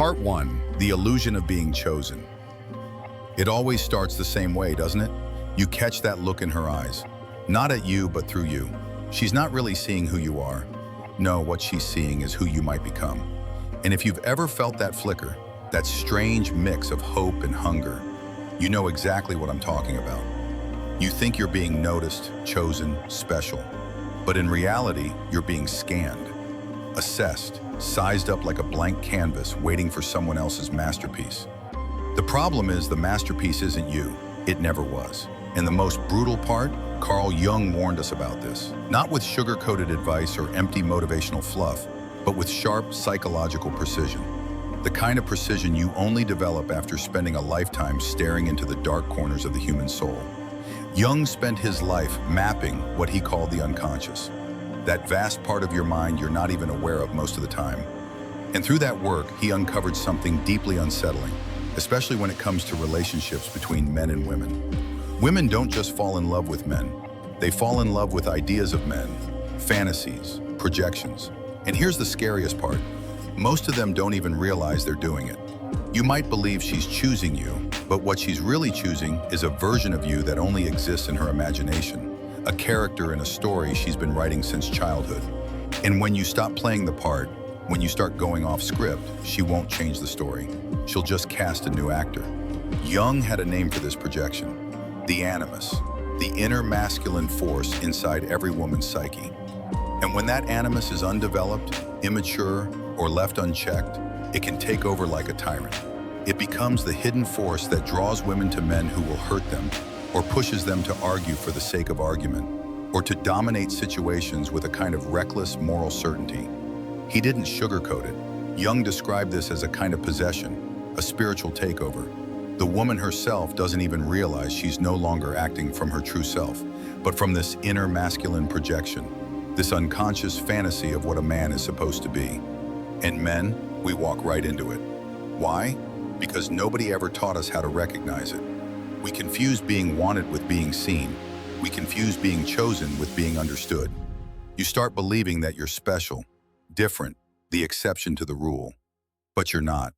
Part 1. The illusion of being chosen. It always starts the same way, doesn't it? You catch that look in her eyes. Not at you, but through you. She's not really seeing who you are. No, what she's seeing is who you might become. And if you've ever felt that flicker, that strange mix of hope and hunger, you know exactly what I'm talking about. You think you're being noticed, chosen, special. But in reality, you're being scanned, assessed, sized up like a blank canvas waiting for someone else's masterpiece. The problem is the masterpiece isn't you. It never was. And the most brutal part, Carl Jung warned us about this. Not with sugar-coated advice or empty motivational fluff, but with sharp psychological precision. The kind of precision you only develop after spending a lifetime staring into the dark corners of the human soul. Jung spent his life mapping what he called the unconscious. That vast part of your mind you're not even aware of most of the time. And through that work, he uncovered something deeply unsettling, especially when it comes to relationships between men and women. Women don't just fall in love with men. They fall in love with ideas of men, fantasies, projections. And here's the scariest part. Most of them don't even realize they're doing it. You might believe she's choosing you, but what she's really choosing is a version of you that only exists in her imagination. A character in a story she's been writing since childhood. And when you stop playing the part, when you start going off script, she won't change the story. She'll just cast a new actor. Jung had a name for this projection: the Animus, the inner masculine force inside every woman's psyche. And when that animus is undeveloped, immature, or left unchecked, it can take over like a tyrant. It becomes the hidden force that draws women to men who will hurt them, or pushes them to argue for the sake of argument, or to dominate situations with a kind of reckless moral certainty. He didn't sugarcoat it. Jung described this as a kind of possession, a spiritual takeover. The woman herself doesn't even realize she's no longer acting from her true self, but from this inner masculine projection, this unconscious fantasy of what a man is supposed to be. And men, we walk right into it. Why? Because nobody ever taught us how to recognize it. We confuse being wanted with being seen. We confuse being chosen with being understood. You start believing that you're special, different, the exception to the rule. But you're not.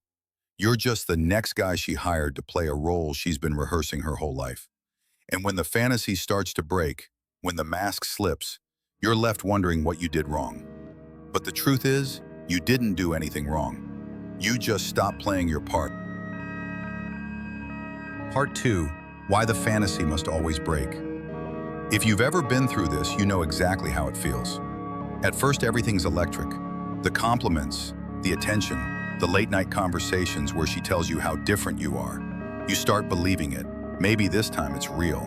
You're just the next guy she hired to play a role she's been rehearsing her whole life. And when the fantasy starts to break, when the mask slips, you're left wondering what you did wrong. But the truth is, you didn't do anything wrong. You just stopped playing your part. Part 2. Why the fantasy must always break. If you've ever been through this, you know exactly how it feels. At first, everything's electric. The compliments, the attention, the late-night conversations where she tells you how different you are. You start believing it. Maybe this time it's real.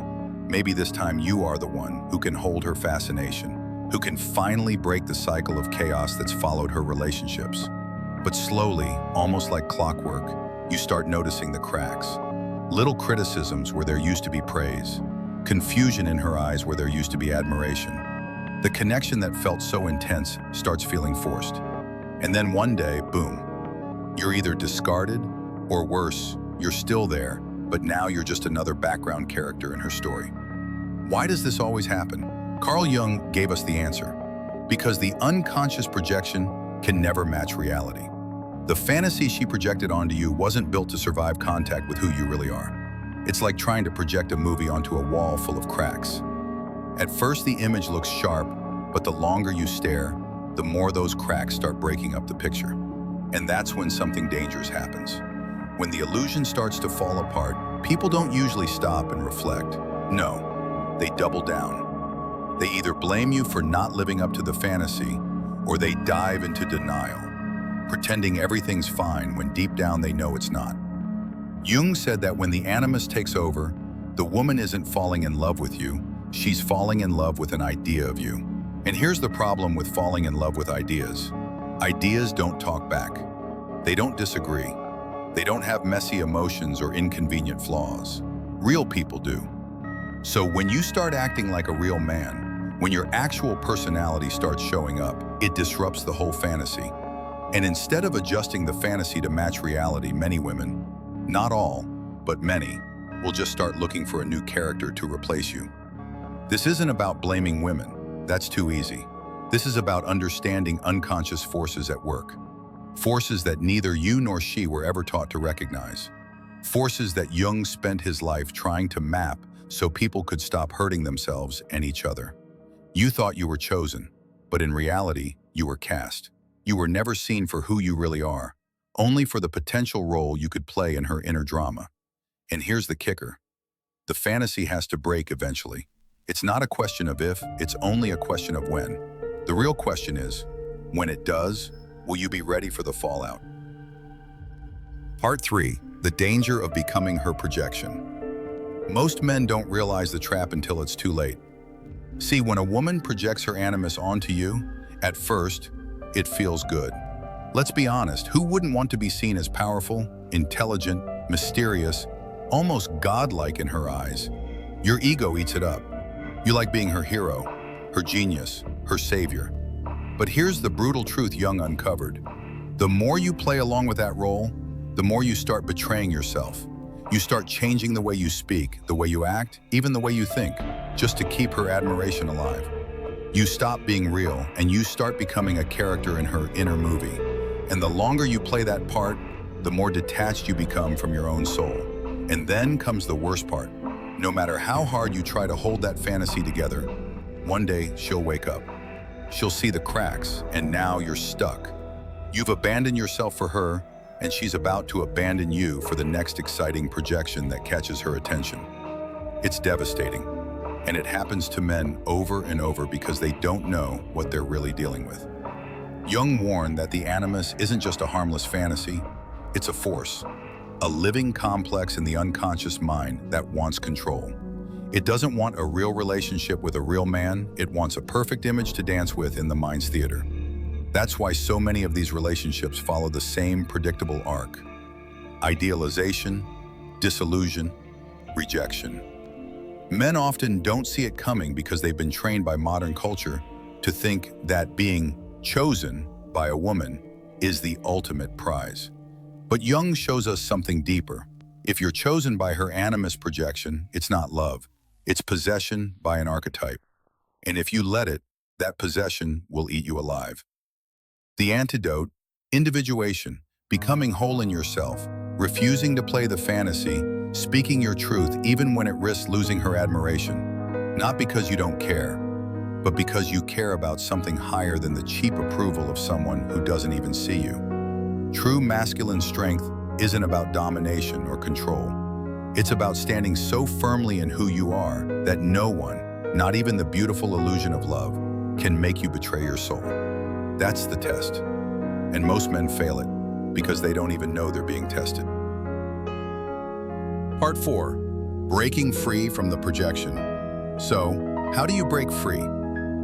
Maybe this time you are the one who can hold her fascination, who can finally break the cycle of chaos that's followed her relationships. But slowly, almost like clockwork, you start noticing the cracks. Little criticisms where there used to be praise. Confusion in her eyes where there used to be admiration. The connection that felt so intense starts feeling forced. And then one day, boom, you're either discarded, or worse, you're still there, but now you're just another background character in her story. Why does this always happen? Carl Jung gave us the answer. Because the unconscious projection can never match reality. The fantasy she projected onto you wasn't built to survive contact with who you really are. It's like trying to project a movie onto a wall full of cracks. At first, the image looks sharp, but the longer you stare, the more those cracks start breaking up the picture. And that's when something dangerous happens. When the illusion starts to fall apart, people don't usually stop and reflect. No, they double down. They either blame you for not living up to the fantasy, or they dive into denial, pretending everything's fine when deep down they know it's not. Jung said that when the animus takes over, the woman isn't falling in love with you, she's falling in love with an idea of you. And here's the problem with falling in love with ideas. Ideas don't talk back. They don't disagree. They don't have messy emotions or inconvenient flaws. Real people do. So when you start acting like a real man, when your actual personality starts showing up, it disrupts the whole fantasy. And instead of adjusting the fantasy to match reality, many women, not all, but many, will just start looking for a new character to replace you. This isn't about blaming women. That's too easy. This is about understanding unconscious forces at work. forces that neither you nor she were ever taught to recognize, forces that Jung spent his life trying to map so people could stop hurting themselves and each other. You thought you were chosen, but in reality, you were cast. You were never seen for who you really are, only for the potential role you could play in her inner drama. And here's the kicker. The fantasy has to break eventually. It's not a question of if, it's only a question of when. The real question is, when it does, will you be ready for the fallout? Part 3. The danger of becoming her projection. Most men don't realize the trap until it's too late. See, when a woman projects her animus onto you, at first, it feels good. Let's be honest, who wouldn't want to be seen as powerful, intelligent, mysterious, almost godlike in her eyes? Your ego eats it up. You like being her hero, her genius, her savior. But here's the brutal truth Jung uncovered. The more you play along with that role, the more you start betraying yourself. You start changing the way you speak, the way you act, even the way you think, just to keep her admiration alive. You stop being real, and you start becoming a character in her inner movie. And the longer you play that part, the more detached you become from your own soul. And then comes the worst part. No matter how hard you try to hold that fantasy together, one day she'll wake up. She'll see the cracks, and now you're stuck. You've abandoned yourself for her, and she's about to abandon you for the next exciting projection that catches her attention. It's devastating, and it happens to men over and over because they don't know what they're really dealing with. Jung warned that the animus isn't just a harmless fantasy, it's a force, a living complex in the unconscious mind that wants control. It doesn't want a real relationship with a real man, it wants a perfect image to dance with in the mind's theater. That's why so many of these relationships follow the same predictable arc. Idealization, disillusion, rejection. Men often don't see it coming because they've been trained by modern culture to think that being chosen by a woman is the ultimate prize. But Jung shows us something deeper. If you're chosen by her animus projection, it's not love. It's possession by an archetype. And if you let it, that possession will eat you alive. The antidote, individuation, becoming whole in yourself, refusing to play the fantasy, speaking your truth even when it risks losing her admiration. Not because you don't care, but because you care about something higher than the cheap approval of someone who doesn't even see you. True masculine strength isn't about domination or control. It's about standing so firmly in who you are that no one, not even the beautiful illusion of love, can make you betray your soul. That's the test. And most men fail it because they don't even know they're being tested. Part 4. Breaking free from the projection. So, how do you break free?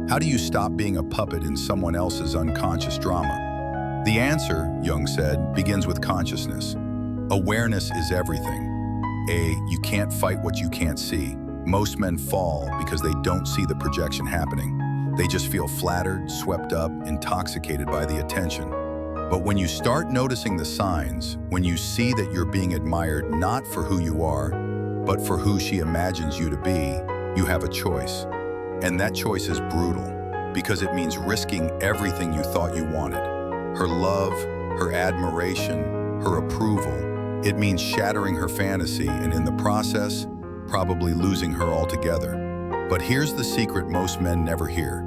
How do you stop being a puppet in someone else's unconscious drama? The answer, Jung said, begins with consciousness. Awareness is everything. You can't fight what you can't see. Most men fall because they don't see the projection happening. They just feel flattered, swept up, intoxicated by the attention. But when you start noticing the signs, when you see that you're being admired not for who you are, but for who she imagines you to be, you have a choice. And that choice is brutal, because it means risking everything you thought you wanted. Her love, her admiration, her approval. It means shattering her fantasy and in the process, probably losing her altogether. But here's the secret most men never hear.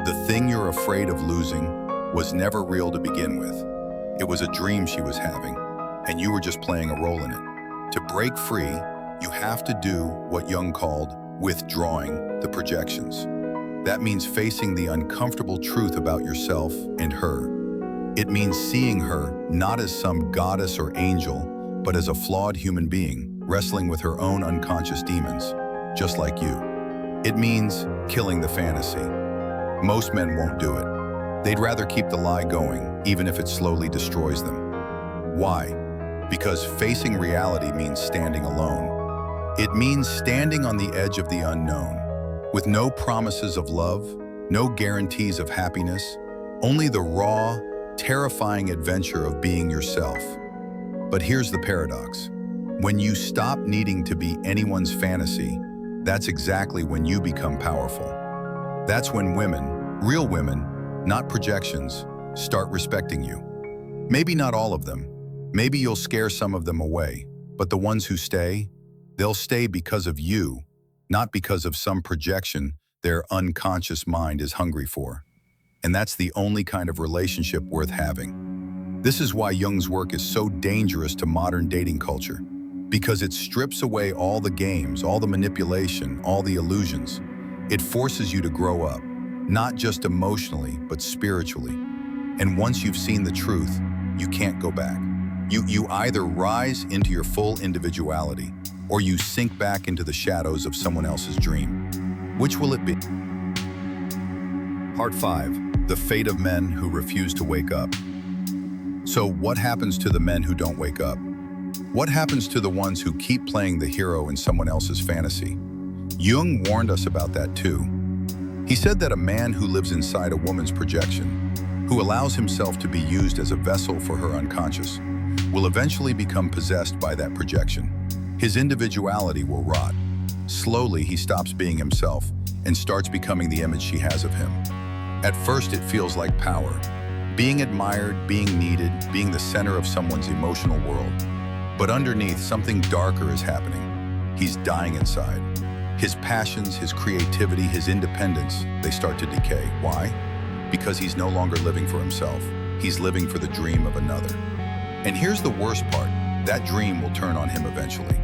The thing you're afraid of losing was never real to begin with. It was a dream she was having, and you were just playing a role in it. To break free, you have to do what Jung called withdrawing the projections. That means facing the uncomfortable truth about yourself and her. It means seeing her not as some goddess or angel, but as a flawed human being, wrestling with her own unconscious demons, just like you. It means killing the fantasy. Most men won't do it. They'd rather keep the lie going, even if it slowly destroys them. Why? Because facing reality means standing alone. It means standing on the edge of the unknown, with no promises of love, no guarantees of happiness, only the raw, terrifying adventure of being yourself. But here's the paradox. When you stop needing to be anyone's fantasy, that's exactly when you become powerful. That's when women, real women, not projections, start respecting you. Maybe not all of them. Maybe you'll scare some of them away. But the ones who stay, they'll stay because of you, not because of some projection their unconscious mind is hungry for. And that's the only kind of relationship worth having. This is why Jung's work is so dangerous to modern dating culture, because it strips away all the games, all the manipulation, all the illusions. It forces you to grow up, not just emotionally, but spiritually. And once you've seen the truth, you can't go back. You either rise into your full individuality, or you sink back into the shadows of someone else's dream. Which will it be? Part 5. The fate of men who refuse to wake up. So what happens to the men who don't wake up? What happens to the ones who keep playing the hero in someone else's fantasy? Jung warned us about that too. He said that a man who lives inside a woman's projection, who allows himself to be used as a vessel for her unconscious, will eventually become possessed by that projection. His individuality will rot. Slowly, he stops being himself and starts becoming the image she has of him. At first, it feels like power. Being admired, being needed, being the center of someone's emotional world. But underneath, something darker is happening. He's dying inside. His passions, his creativity, his independence, they start to decay. Why? Because he's no longer living for himself. He's living for the dream of another. And here's the worst part. That dream will turn on him eventually.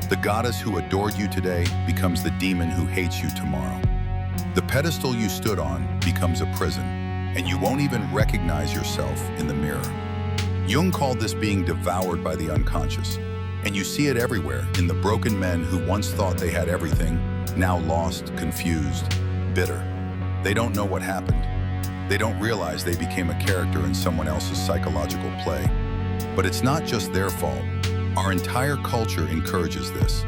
The goddess who adored you today becomes the demon who hates you tomorrow. The pedestal you stood on becomes a prison, and you won't even recognize yourself in the mirror. Jung called this being devoured by the unconscious, and you see it everywhere in the broken men who once thought they had everything, now lost, confused, bitter. They don't know what happened. They don't realize they became a character in someone else's psychological play. But it's not just their fault. Our entire culture encourages this.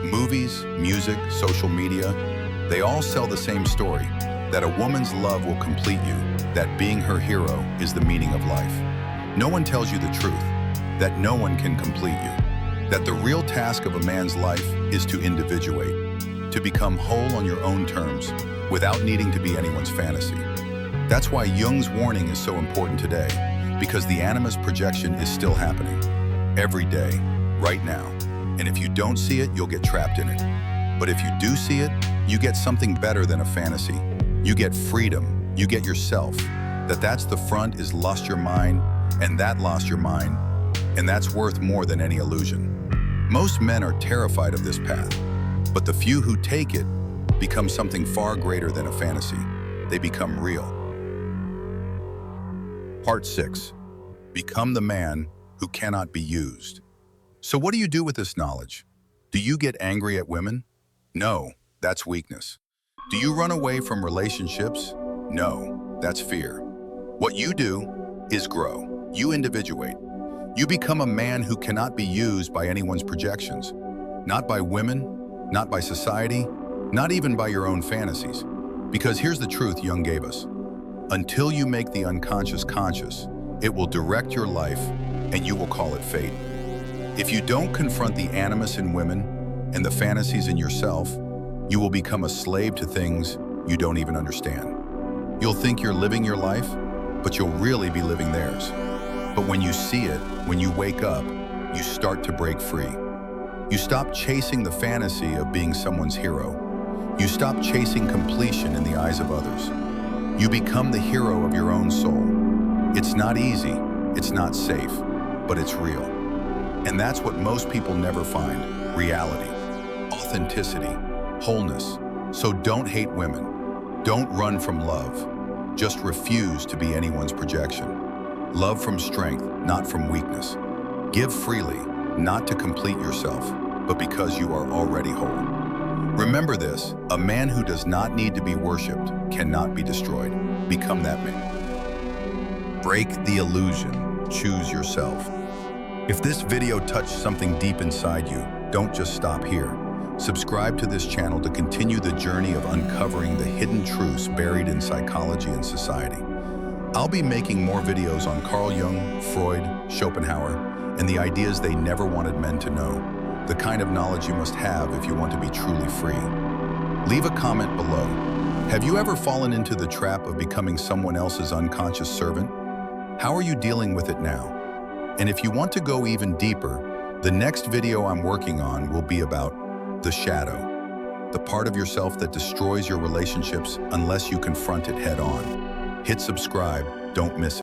Movies, music, social media, they all sell the same story, that a woman's love will complete you, that being her hero is the meaning of life. No one tells you the truth, that no one can complete you, that the real task of a man's life is to individuate, to become whole on your own terms, without needing to be anyone's fantasy. That's why Jung's warning is so important today, because the Animus projection is still happening, every day, right now. And if you don't see it, you'll get trapped in it. But if you do see it, you get something better than a fantasy. You get freedom, you get yourself. That's the front is lost your mind, and that lost your mind, and that's worth more than any illusion. Most men are terrified of this path, but the few who take it become something far greater than a fantasy. They become real. Part 6. Become the man who cannot be used. So what do you do with this knowledge? Do you get angry at women? No, that's weakness. Do you run away from relationships? No, that's fear. What you do is grow. You individuate. You become a man who cannot be used by anyone's projections. Not by women, not by society, not even by your own fantasies. Because here's the truth Jung gave us. Until you make the unconscious conscious, it will direct your life and you will call it fate. If you don't confront the animus in women and the fantasies in yourself, you will become a slave to things you don't even understand. You'll think you're living your life, but you'll really be living theirs. But when you see it, when you wake up, you start to break free. You stop chasing the fantasy of being someone's hero. You stop chasing completion in the eyes of others. You become the hero of your own soul. It's not easy, it's not safe, but it's real. And that's what most people never find, reality, authenticity, wholeness. So don't hate women. Don't run from love. Just refuse to be anyone's projection. Love from strength, not from weakness. Give freely, not to complete yourself, but because you are already whole. Remember this, a man who does not need to be worshipped cannot be destroyed. Become that man. Break the illusion. Choose yourself. If this video touched something deep inside you, don't just stop here. Subscribe to this channel to continue the journey of uncovering the hidden truths buried in psychology and society. I'll be making more videos on Carl Jung, Freud, Schopenhauer, and the ideas they never wanted men to know, the kind of knowledge you must have if you want to be truly free. Leave a comment below. Have you ever fallen into the trap of becoming someone else's unconscious servant? How are you dealing with it now? And if you want to go even deeper, the next video I'm working on will be about the shadow, the part of yourself that destroys your relationships unless you confront it head on. Hit subscribe, don't miss it.